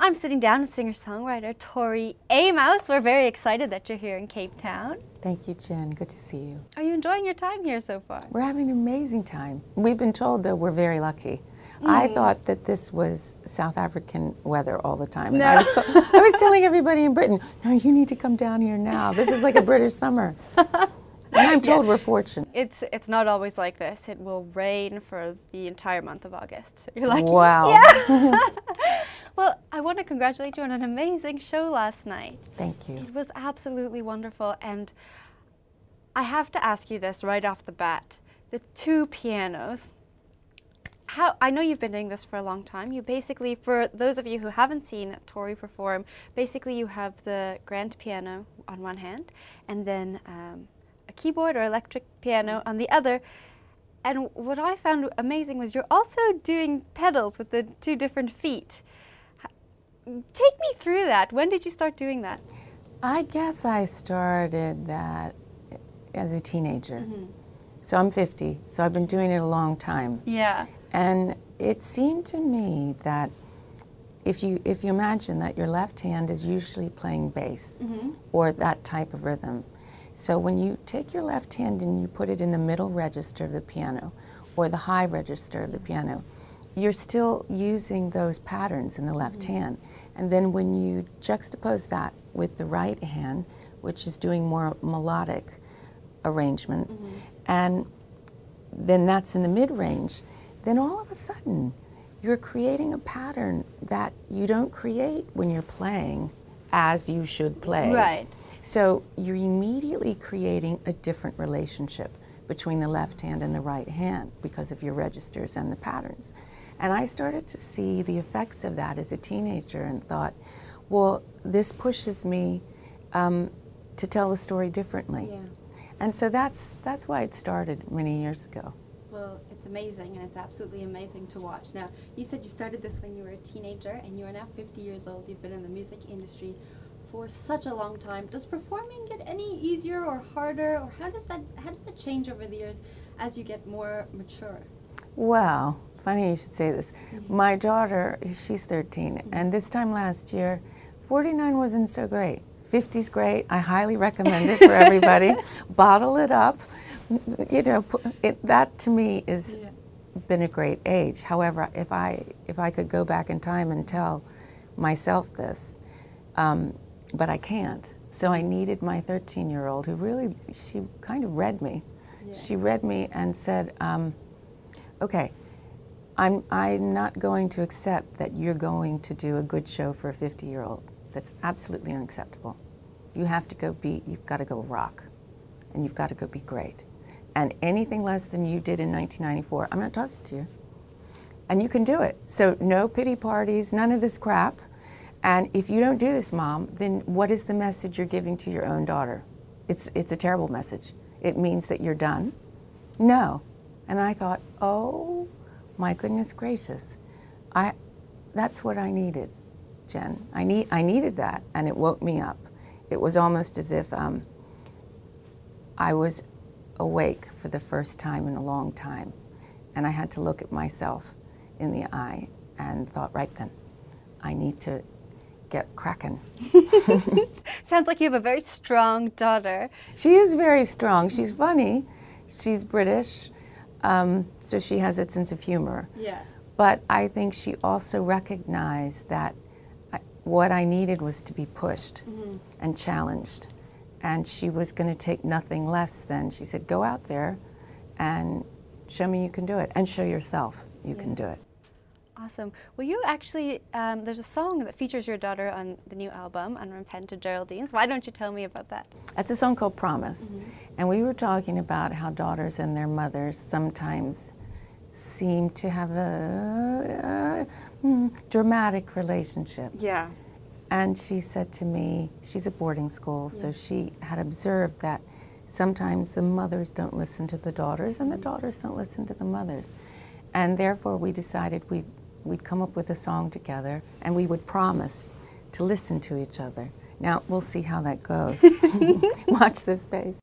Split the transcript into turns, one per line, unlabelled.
I'm sitting down with singer-songwriter Tori Amos. We're very excited that you're here in Cape Town.
Thank you, Jen. Good to see you.
Are you enjoying your time here so far?
We're having an amazing time. We've been told, though, we're very lucky. I thought that this was South African weather all the time.
No.
I was telling everybody in Britain, no, you need to come down here now. This is like a British summer. And I'm told we're fortunate.
It's not always like this. It will rain for the entire month of August. So you're lucky.
Wow.
Yeah. Well, I want to congratulate you on an amazing show last night.
Thank you.
It was absolutely wonderful, and I have to ask you this right off the bat. The two pianos. I know you've been doing this for a long time. You basically, for those of you who haven't seen Tori perform, basically you have the grand piano on one hand, and then a keyboard or electric piano on the other. And what I found amazing was you're also doing pedals with the two different feet. Take me through that. When did you start doing that?
I guess I started that as a teenager. So I'm 50, so I've been doing it a long time.
Yeah.
And it seemed to me that if you imagine that your left hand is usually playing bass or that type of rhythm. So when you take your left hand and you put it in the middle register of the piano or the high register of the piano, you're still using those patterns in the left hand. And then when you juxtapose that with the right hand, which is doing more melodic arrangement, and then that's in the mid-range, then all of a sudden you're creating a pattern that you don't create when you're playing as you should play.
Right.
So you're immediately creating a different relationship between the left hand and the right hand because of your registers and the patterns. And I started to see the effects of that as a teenager and thought, well, this pushes me to tell the story differently.
Yeah.
And so that's why it started many years ago.
Well, it's amazing, and it's absolutely amazing to watch. Now, you said you started this when you were a teenager, and you are now 50 years old. You've been in the music industry for such a long time. Does performing get any easier or harder, or how does that change over the years as you get more mature?
Well, funny you should say this. My daughter, she's 13, and this time last year, 49 wasn't so great. 50's great. I highly recommend it for everybody. Bottle it up. You know, that to me is been a great age. However, if I could go back in time and tell myself this, but I can't. So I needed my 13-year-old, who really, she kind of read me. Yeah. She read me and said, okay, I'm not going to accept that you're going to do a good show for a 50-year-old. That's absolutely unacceptable. You have to go you've got to go rock, and you've got to go be great. And anything less than you did in 1994, I'm not talking to you. And you can do it. So no pity parties, none of this crap. And if you don't do this, Mom, then what is the message you're giving to your own daughter? It's a terrible message. It means that you're done. No. And I thought, oh, my goodness gracious. That's what I needed, Jen. I needed that, and it woke me up. It was almost as if I was awake for the first time in a long time, and I had to look at myself in the eye and thought, right then, I need to get cracking.
Sounds like you have a very strong daughter.
She is very strong. She's funny. She's British, so she has that sense of humor.
Yeah.
But I think she also recognized that what I needed was to be pushed and challenged. And she was going to take nothing less than, she said, go out there and show me you can do it, and show yourself you can do it.
Awesome. Well, you actually, there's a song that features your daughter on the new album, Unrepentant Geraldines. Why don't you tell me about that?
That's a song called Promise. And we were talking about how daughters and their mothers sometimes seem to have a dramatic relationship.
Yeah.
And she said to me, she's at boarding school, so she had observed that sometimes the mothers don't listen to the daughters and the daughters don't listen to the mothers. And therefore we decided we'd come up with a song together, and we would promise to listen to each other. Now, we'll see how that goes. Watch this space.